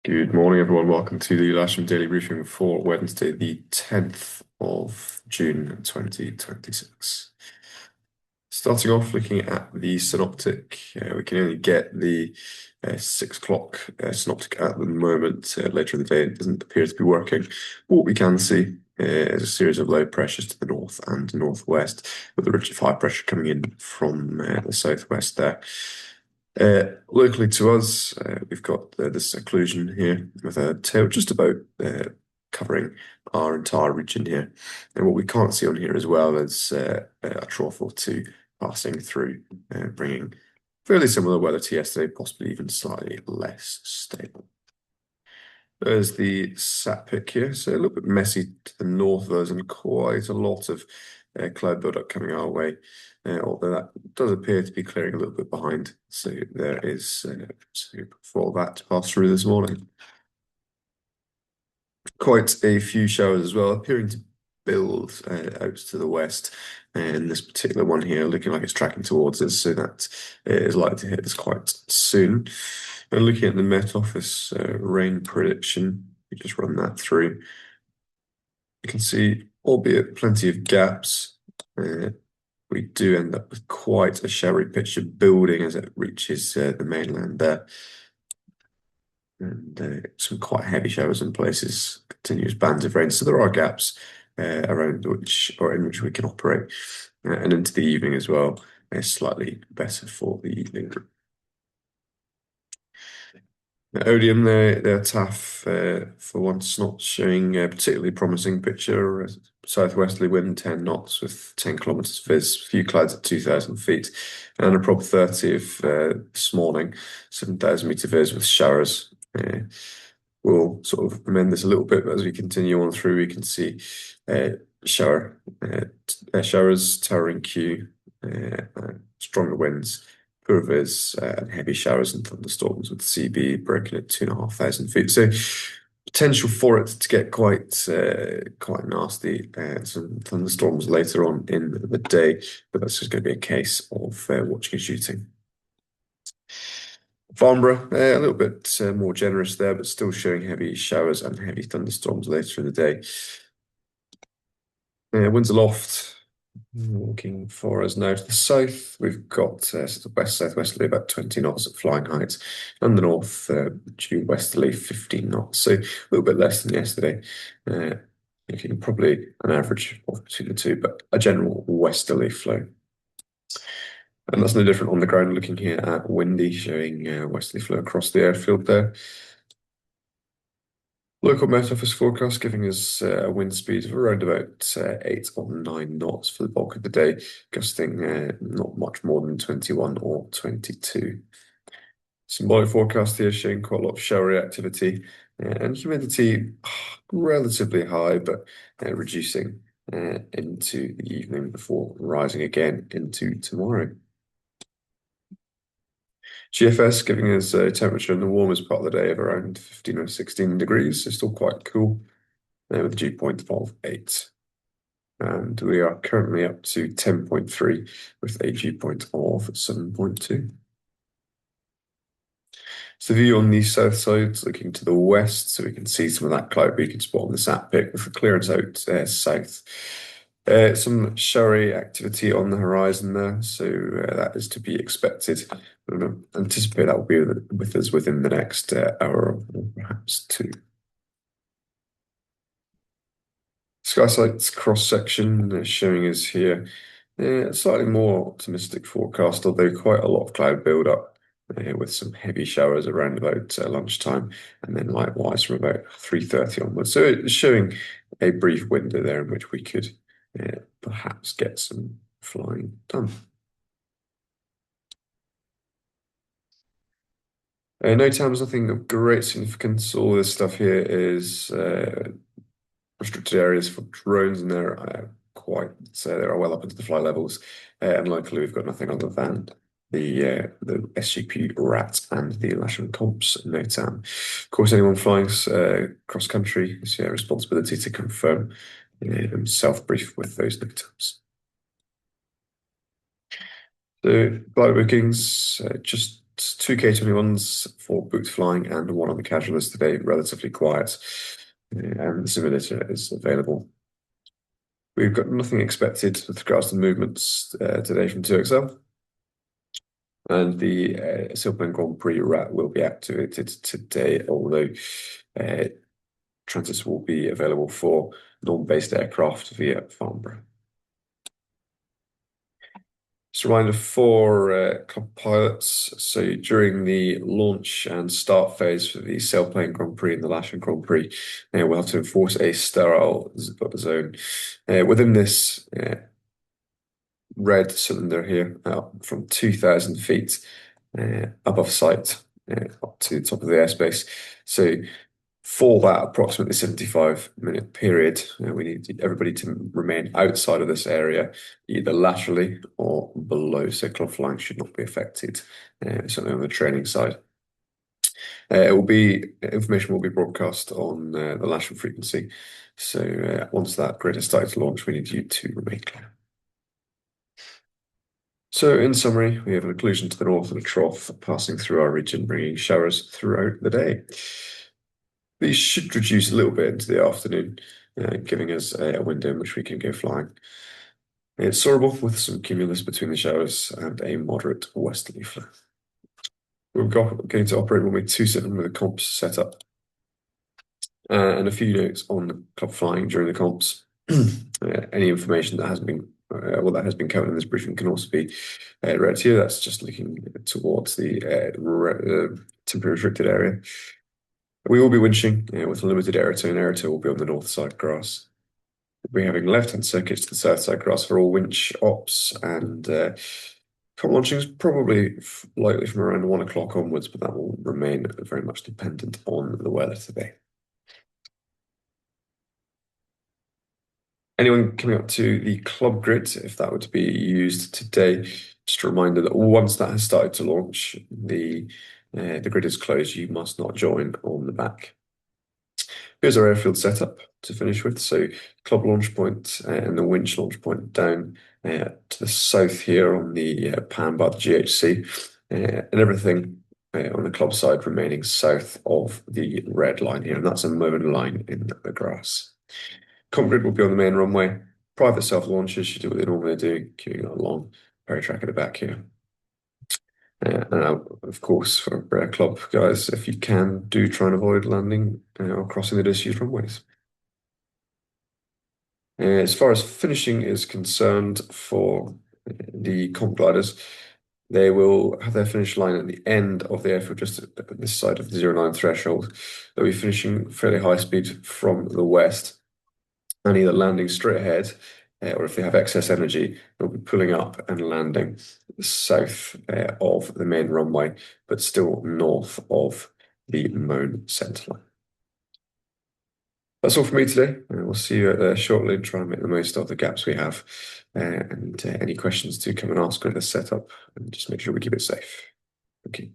Good morning, everyone. Welcome to the Lasham Daily Briefing for Wednesday, the 10th of June, 2026. Starting off looking at the synoptic, we can only get the 6 o'clock synoptic at the moment. Later in the day, it doesn't appear to be working. What we can see is a series of low pressures to the north and northwest, with a ridge of high pressure coming in from the southwest there. Locally to us, we've got this occlusion here with a tail just about covering our entire region here. And what we can't see on here as well is a trough or two passing through, bringing fairly similar weather to yesterday, possibly even slightly less stable. There's the sat pic here, so a little bit messy to the north of us and quite a lot of cloud buildup coming our way, although that does appear to be clearing a little bit behind. So there is scope for that to pass through this morning. Quite a few showers as well, appearing to build out to the west. And this particular one here looking like it's tracking towards us, so that is likely to hit us quite soon. And looking at the Met Office rain prediction, we just run that through. You can see, albeit plenty of gaps, we do end up with quite a showery picture building as it reaches the mainland there. And some quite heavy showers in places, continuous bands of rain. So there are gaps around which or in which we can operate. And into the evening as well, slightly better for the evening. Odium, their TAF for once not showing a particularly promising picture. Southwesterly wind 10 knots with 10 kilometers viz, few clouds at 2,000 feet, and a prop 30 of this morning, 7,000 meter viz with showers. We'll sort of amend this a little bit, but as we continue on through, we can see showers, towering Q, stronger winds, poor viz, and heavy showers and thunderstorms with CB breaking at 2,500 feet. So potential for it to get quite nasty. Some thunderstorms later on in the day, but that's just going to be a case of watching and shooting. Farnborough, a little bit more generous there, but still showing heavy showers and heavy thunderstorms later in the day. Winds aloft, looking for us now to the south. We've got sort of west-southwesterly about 20 knots at flying height, and the north due westerly 15 knots, so a little bit less than yesterday. Looking probably an average of between the two, but a general westerly flow. And that's no different on the ground, looking here at windy, showing westerly flow across the airfield there. Local Met Office forecast giving us a wind speed of around about 8 or 9 knots for the bulk of the day, gusting not much more than 21 or 22. Symbolic forecast here showing quite a lot of showery activity and humidity relatively high, but reducing into the evening before rising again into tomorrow. GFS giving us a temperature in the warmest part of the day of around 15 or 16 degrees, so still quite cool, with a dew point of 8. And we are currently up to 10.3 with a dew point of 7.2. So the view on the south side, looking to the west, so we can see some of that cloud we can spot on the sat pic with the clearance out south. Some showery activity on the horizon there, so that is to be expected. I anticipate that will be with us within the next hour or perhaps two. Skysight's cross-section showing us here a slightly more optimistic forecast, although quite a lot of cloud build-up with some heavy showers around about lunchtime, and then likewise from about 3:30 onwards. So it's showing a brief window there in which we could perhaps get some flying done. No times, nothing of great significance. All this stuff here is restricted areas for drones, and they're they're well up into the fly levels. And locally, we've got nothing other than the SGP Rat and the Lasham comps in NOTAM. Of course, anyone flying cross country has a responsibility to confirm self-brief with those NOTAMs. So glider bookings just two K21s for booked flying and one on the casual list today, relatively quiet. And the simulator is available. We've got nothing expected with regards to movements today from 2XL. And the Silverman Grand Prix rat will be activated today, although transits will be available for non-based aircraft via Farnborough. Just a reminder for club pilots. So during the launch and start phase for the Sailplane Grand Prix and the Lasham Grand Prix, we'll have to enforce a sterile zone. Within this red cylinder here, from 2,000 feet above sight, up to the top of the airspace. So for that approximately 75-minute period, we need everybody to remain outside of this area, either laterally or below. So club flying should not be affected, certainly on the training side. Information will be broadcast on the Lasham frequency. So once that grid has started to launch, we need you to remain clear. So in summary, we have an occlusion to the north and a trough passing through our region, bringing showers throughout the day. These should reduce a little bit into the afternoon, giving us a window in which we can go flying. It's soarable with some cumulus between the showers and a moderate westerly flow. We're going to operate runway 27 with a comps set up. And a few notes on the club flying during the comps. Any information that has been covered in this briefing can also be read here. That's just looking towards the temporary restricted area. We will be winching with a limited aerotow, and aerotow will be on the north side grass. We'll be having left-hand circuits to the south side grass for all winch ops, and com launching is probably likely from around 1 o'clock onwards, but that will remain very much dependent on the weather today. Anyone coming up to the club grid, if that were to be used today, just a reminder that once that has started to launch, the grid is closed. You must not join on the back. Here's our airfield setup to finish with. So club launch point and the winch launch point down to the south here on the pan by the GHC, and everything on the club side remaining south of the red line here, and that's a mowing line in the grass. Comp grid will be on the main runway. Private self-launches should do what they normally do, queuing along ferry track at the back here. And of course, for club guys, if you can, do try and avoid landing or crossing the disused runways. As far as finishing is concerned for the comp gliders, they will have their finish line at the end of the airfield, just at this side of the 09 threshold. They'll be finishing fairly high speed from the west, and either landing straight ahead, or if they have excess energy, they'll be pulling up and landing south of the main runway, but still north of the Moan centerline. That's all for me today. We'll see you shortly and try and make the most of the gaps we have. And any questions, do come and ask on the setup, and just make sure we keep it safe. Thank you.